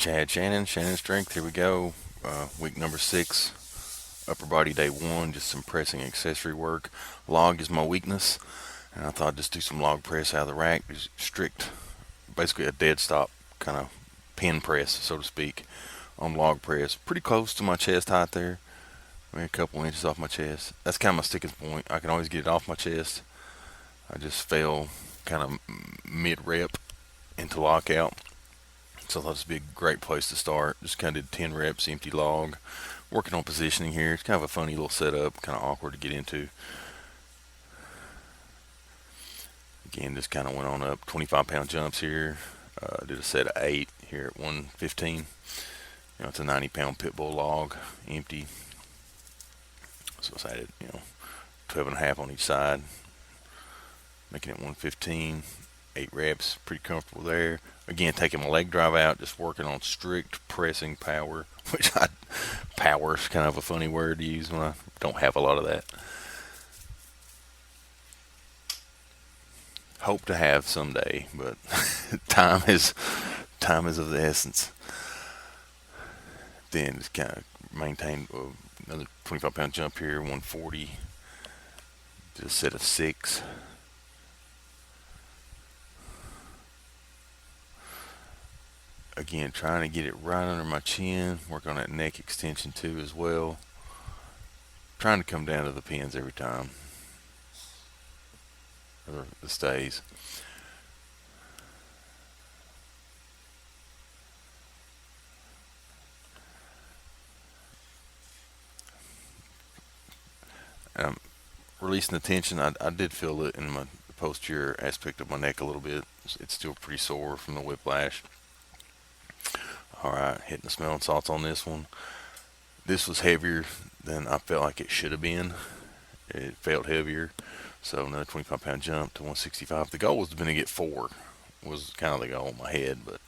Chad Shannon Strength. Here we go. Week number 6, upper body day 1. Just some pressing accessory work. Log is my weakness, and I thought I'd just do some log press out of the rack. Just strict, basically a dead stop kind of pin press, so to speak, on log press. Pretty close to my chest height there. Maybe a couple inches off my chest. That's kind of my sticking point. I can always get it off my chest. I just fell kind of mid rep into lockout. So I thought this would be a great place to start. Just kind of did 10 reps, empty log. Working on positioning here. It's kind of a funny little setup, kind of awkward to get into. Again, just kind of went on up 25-pound jumps here. Did a set of 8 here at 115. It's a 90-pound pit bull log, empty. So I added, 12 and a half on each side, making it 115. 8 reps, pretty comfortable there. Again, taking my leg drive out, just working on strict pressing power, power is kind of a funny word to use when I don't have a lot of that. Hope to have someday, but time is of the essence. Then just kind of maintain another 25-pound jump here, 140. Did a set of 6. Again, trying to get it right under my chin. Work on that neck extension too as well. Trying to come down to the pins every time. Or the stays. Releasing the tension, I did feel it in my posterior aspect of my neck a little bit. It's still pretty sore from the whiplash. Alright, hitting the smelling salts on this one. This was heavier than I felt like it should have been. It felt heavier. So another 25-pound jump to 165. The goal was to get 4. Was kind of the goal in my head, but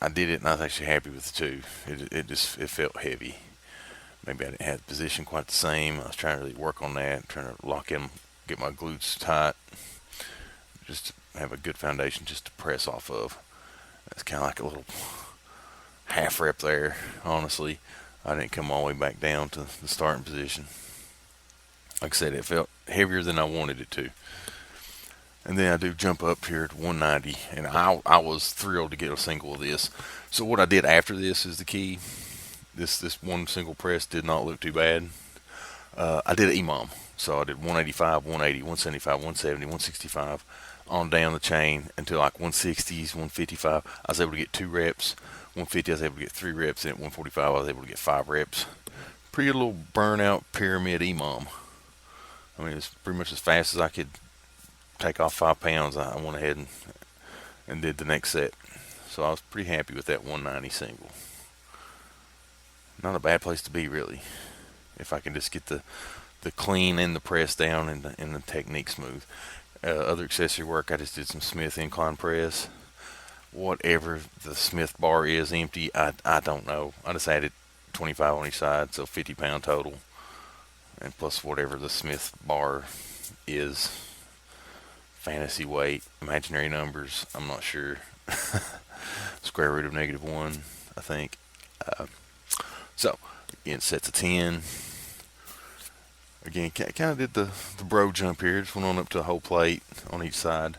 I did it and I was actually happy with the 2. It felt heavy. Maybe I didn't have the position quite the same. I was trying to really work on that, trying to lock in, get my glutes tight, just to have a good foundation just to press off of. That's kind of like a little half rep there, honestly. I didn't come all the way back down to the starting position. Like I said, it felt heavier than I wanted it to. And then I do jump up here to 190, and I was thrilled to get a single of this. So what I did after this is the key. This one single press did not look too bad. I did an EMOM. So I did 185, 180, 175, 170, 165 on down the chain until like 160s, 155. I was able to get 2 reps. 150 I was able to get 3 reps, and at 145 I was able to get 5 reps. Pretty little burnout pyramid EMOM. I mean, it's pretty much as fast as I could take off 5 pounds. I went ahead and did the next set. So I was pretty happy with that 190 single. Not a bad place to be, really, if I can just get the clean and the press down and the technique smooth. Other accessory work, I just did some Smith Incline press. Whatever the Smith bar is empty, I don't know. I just added 25 on each side, so 50-pound total. And plus whatever the Smith bar is. Fantasy weight, imaginary numbers, I'm not sure. Square root of -1, I think. So, again, sets of 10. Again, kind of did the bro jump here. Just went on up to a whole plate on each side.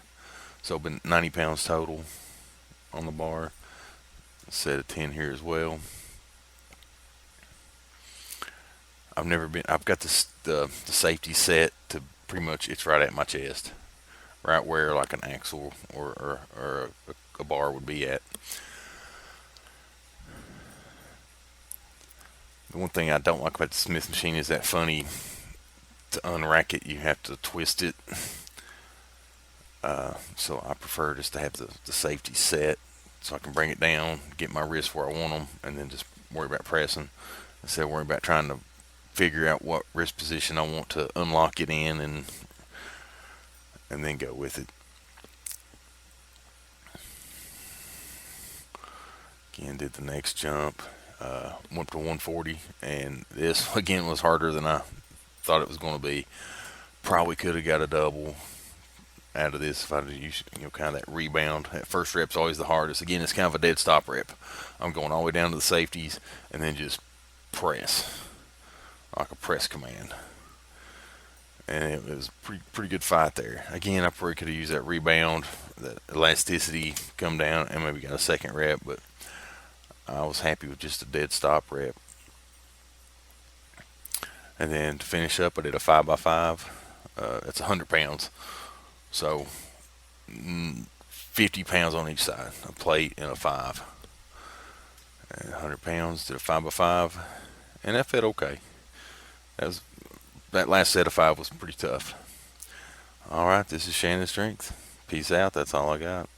So, been 90 pounds total on the bar. Set of 10 here as well. I've got the safety set to pretty much, it's right at my chest. Right where like an axle or a bar would be at. The one thing I don't like about the Smith machine is that funny, to unrack it, you have to twist it. So I prefer just to have the safety set so I can bring it down, get my wrists where I want them, and then just worry about pressing instead of worrying about trying to figure out what wrist position I want to unlock it in and then go with it. Again, did the next jump. Went to 140, and this again was harder than I thought it was going to be. Probably could have got a double. out of this if I use, kind of that rebound. That first rep's always the hardest. Again, it's kind of a dead stop rep. I'm going all the way down to the safeties and then just press, like a press command. And it was pretty good fight there. Again, I probably could have used that rebound, that elasticity come down, and maybe got a second rep, but I was happy with just a dead stop rep. And then to finish up, I did a 5x5. It's 100 pounds, so 50 pounds on each side, a plate and a 5. And 100 pounds, did a 5x5, and that felt okay. That last set of 5 was pretty tough. All right, this is Shannon Strength. Peace out. That's all I got.